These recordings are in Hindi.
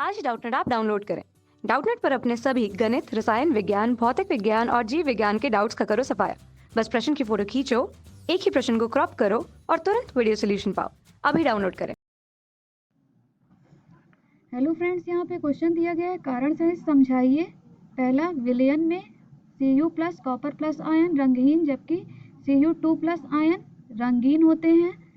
आज डाउटनेट ऐप डाउनलोड करें। डाउटनेट पर अपने सभी गणित, रसायन विज्ञान, भौतिक विज्ञान और जीव विज्ञान के डाउट्स का करो सफाया। बस प्रश्न की फोटो खींचो, एक ही प्रश्न को क्रॉप करो और तुरंत वीडियो सोल्यूशन पाओ। अभी डाउनलोड करें। हेलो फ्रेंड्स, यहाँ पे क्वेश्चन दिया गया है, कारण सहित समझाइए। पहला, विलयन में Cu plus copper plus ion रंगहीन जबकि Cu2 प्लस आयन रंगीन होते हैं।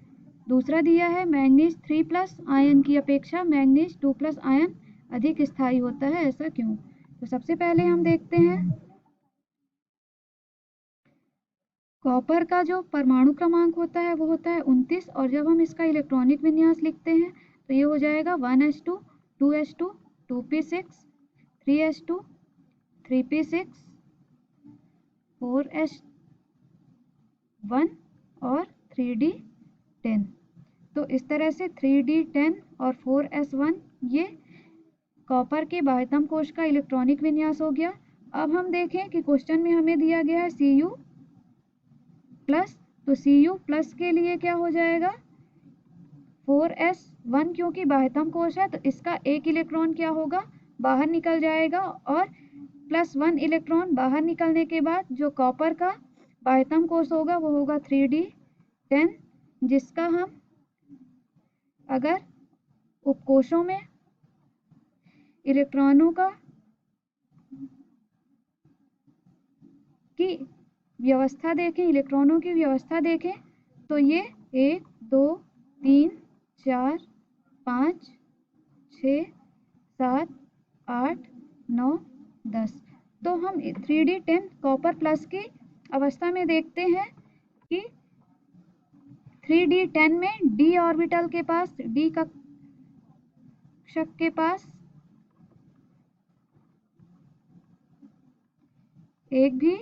दूसरा दिया है, मैंगनीज 3 प्लस आयन की अपेक्षा मैंगनीज 2 प्लस आयन अधिक स्थायी होता है, ऐसा क्यों? तो सबसे पहले हम देखते हैं कॉपर का जो परमाणु क्रमांक होता है वो होता है 29, और जब हम इसका इलेक्ट्रॉनिक विन्यास लिखते हैं तो ये हो जाएगा 1s2 2s2 2p6 3s2 3p6 4s1 और 3d10। तो इस तरह से 3d10 और 4s1 ये कॉपर के बाह्यतम कोश का इलेक्ट्रॉनिक विन्यास हो गया। अब हम देखें कि क्वेश्चन में हमें दिया गया है Cu प्लस, तो Cu प्लस के लिए क्या हो जाएगा 4s1, क्योंकि बाह्यतम कोश है तो इसका एक इलेक्ट्रॉन क्या होगा, बाहर निकल जाएगा, और +1 इलेक्ट्रॉन बाहर निकलने के बाद जो कॉपर का बाह्यतम कोश होगा वो होगा 3d10, जिसका हम अगर उपकोशों में इलेक्ट्रॉनों की व्यवस्था देखें, इलेक्ट्रॉनों की व्यवस्था देखें तो ये 1 2 3 4 5 6 7 8 9 10। तो हम 3d10 कॉपर प्लस की अवस्था में देखते हैं कि 3d10 में d ऑर्बिटल के पास, d कक्षक के पास एक भी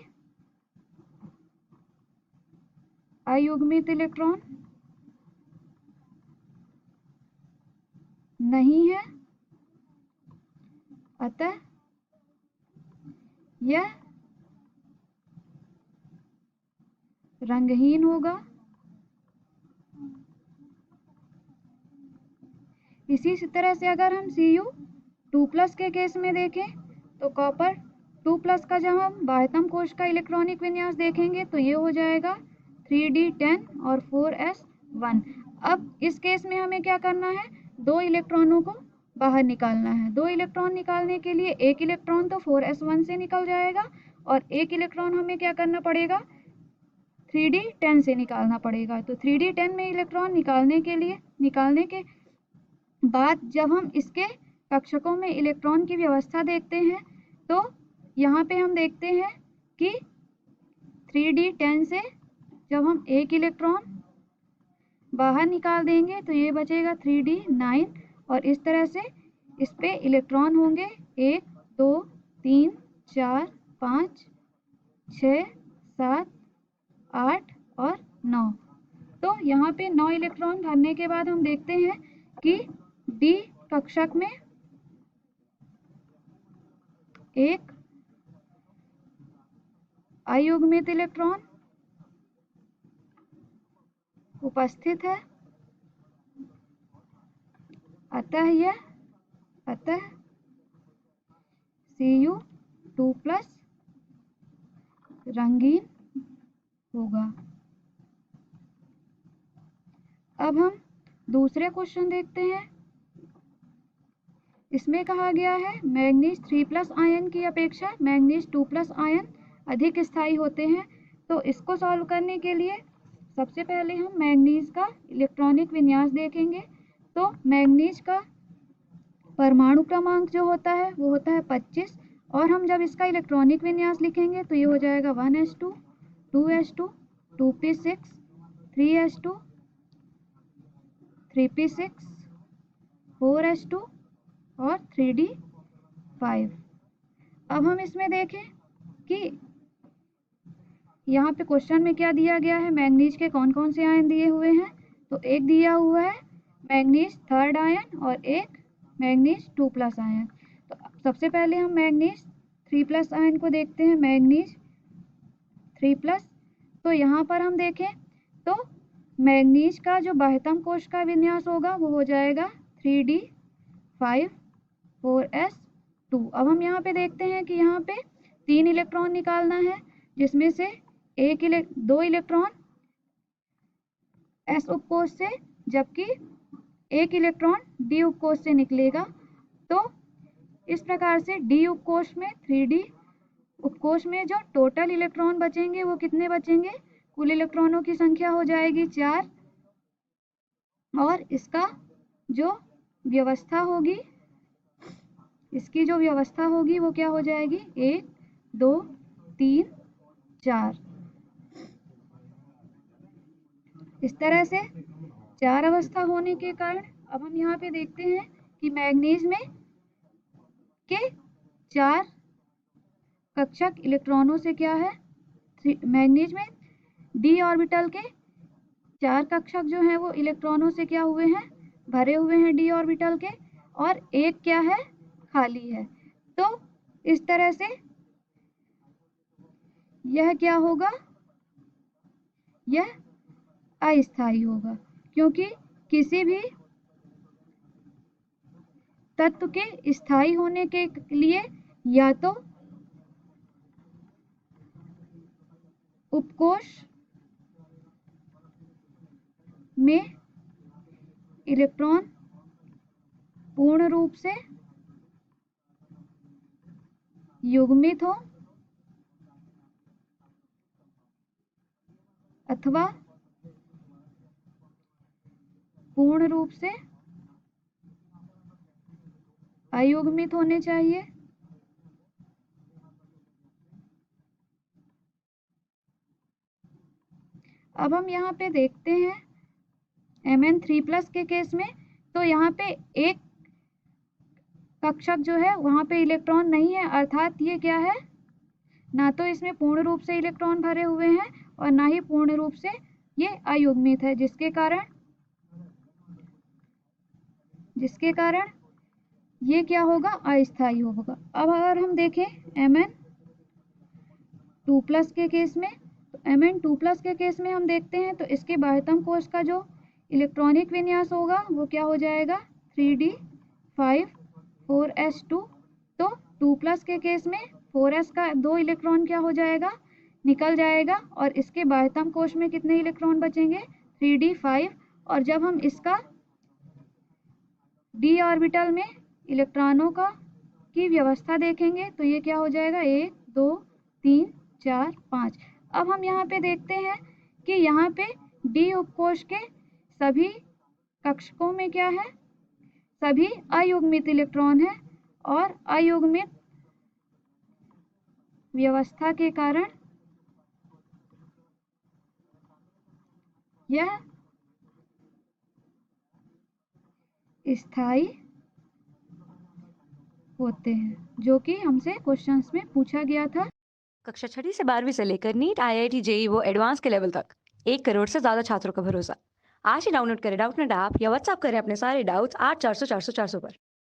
अयुग्मित इलेक्ट्रॉन नहीं है, अतः यह रंगहीन होगा। इसी तरह से अगर हम Cu2 प्लस के केस में देखें तो कॉपर 2 प्लस का जब हम बाह्यतम कोश का इलेक्ट्रॉनिक विन्यास देखेंगे तो ये हो जाएगा 3d10 और 4s1। अब इस केस में हमें क्या करना है, दो इलेक्ट्रॉनों को बाहर निकालना है। दो इलेक्ट्रॉन निकालने के लिए एक इलेक्ट्रॉन तो 4s1 से निकल जाएगा और एक इलेक्ट्रॉन हमें क्या करना पड़ेगा, 3d10 से निकालना पड़ेगा। तो 3d10 में इलेक्ट्रॉन निकालने के बाद जब हम इसके कक्षकों में इलेक्ट्रॉन की व्यवस्था देखते हैं तो यहाँ पे हम देखते हैं कि 3d10 से जब हम एक इलेक्ट्रॉन बाहर निकाल देंगे तो ये बचेगा 3d9, और इस तरह से इस पे इलेक्ट्रॉन होंगे 1 2 3 4 5 6 7 8 और 9। तो यहाँ पे 9 इलेक्ट्रॉन भरने के बाद हम देखते हैं कि डी कक्षक में एक अयुग्मित इलेक्ट्रॉन उपस्थित है, अतः Cu2 प्लस रंगीन होगा। अब हम दूसरे क्वेश्चन देखते हैं। इसमें कहा गया है मैंगनीज 3 प्लस आयन की अपेक्षा मैंगनीज 2 प्लस आयन अधिक स्थायी होते हैं। तो इसको सॉल्व करने के लिए सबसे पहले हम मैंगनीज का इलेक्ट्रॉनिक विन्यास देखेंगे। तो मैंगनीज का परमाणु क्रमांक जो होता है वो होता है 25, और हम जब इसका इलेक्ट्रॉनिक विन्यास लिखेंगे तो ये हो जाएगा 1s2 2s2 2p6 3s2 3p6 4s2 और 3d5। अब हम इसमें देखें कि यहाँ पे क्वेश्चन में क्या दिया गया है, मैंगनीज के कौन कौन से आयन दिए हुए हैं। तो एक दिया हुआ है मैंगनीज 3rd आयन और एक मैंगनीज 2 प्लस आयन। तो सबसे पहले हम मैंगनीज 3 प्लस आयन को देखते हैं, मैंगनीज 3 प्लस। तो यहाँ पर हम देखें तो मैंगनीज का जो बाह्यतम कोश का विन्यास होगा वो हो जाएगा 3d5, 4s2। अब हम यहाँ पे देखते हैं कि यहाँ पे 3 इलेक्ट्रॉन निकालना है, जिसमें से 2 इलेक्ट्रॉन s उपकोष से, जबकि 1 इलेक्ट्रॉन d उपकोष से निकलेगा। तो इस प्रकार से d उपकोष में 3d उपकोष में जो टोटल इलेक्ट्रॉन बचेंगे वो कितने बचेंगे? कुल इलेक्ट्रॉनों की संख्या हो जाएगी 4, और इसका जो व्यवस्था होगी, इसकी जो व्यवस्था होगी वो क्या हो जाएगी? 1 2 3 4। इस तरह से 4 अवस्था होने के कारण अब हम यहाँ पे देखते हैं कि मैग्नीज में के 4 कक्षक इलेक्ट्रॉनों से क्या है? मैग्नीज में d ऑर्बिटल के 4 कक्षक जो हैं वो इलेक्ट्रॉनों से क्या हुए हैं? भरे हुए हैं d ऑर्बिटल के, और एक क्या है? खाली है। तो इस तरह से यह क्या होगा? यह अस्थायी होगा, क्योंकि किसी भी तत्व के स्थायी होने के लिए या तो उपकोष में इलेक्ट्रॉन पूर्ण रूप से युग्मित हो, अथवा पूर्ण रूप से अयुग्मित होने चाहिए। अब हम यहाँ पे देखते हैं Mn3+ के केस में, तो यहाँ पे एक कक्षक जो है वहाँ पे इलेक्ट्रॉन नहीं है, अर्थात ये क्या है? ना तो इसमें पूर्ण रूप से इलेक्ट्रॉन भरे हुए हैं और ना ही पूर्ण रूप से ये अयुग्मित है, जिसके कारण ये क्या होगा? अस्थायी होगा। अब अगर हम देखें Mn2+ के केस में, तो Mn2+ के केस में हम देखते हैं तो इसके बाह्यतम कोश का जो इलेक्ट्रॉनिक विन्यास होगा वो क्या हो जाएगा? 3d5 4s2। तो 2+ के केस में 4s का 2 इलेक्ट्रॉन क्या हो जाएगा? निकल जाएगा, और इसके बाह्यतम कोश में कितने इलेक्ट्रॉन बचेंगे? 3d5। और जब हम इसका d ऑर्बिटल में इलेक्ट्रॉनों की व्यवस्था देखेंगे तो ये क्या हो जाएगा? 1 2 3 4 5। अब हम यहाँ पे देखते हैं कि यहाँ पे d उपकोष के सभी कक्षकों में क्या है? सभी अयुग्मित इलेक्ट्रॉन है, और अयुग्मित व्यवस्था के कारण यह स्थायी होते हैं, जो कि हमसे क्वेश्चंस में पूछा गया था। कक्षा 6वीं से 12वीं से लेकर नीट, IIT, JEE वो एडवांस के लेवल तक 1 करोड़ से ज़्यादा छात्रों का भरोसा। आज ही डाउनलोड करें डाउटनेट ऐप या व्हाट्सएप करें अपने सारे डाउट्स 8400 400 400 पर।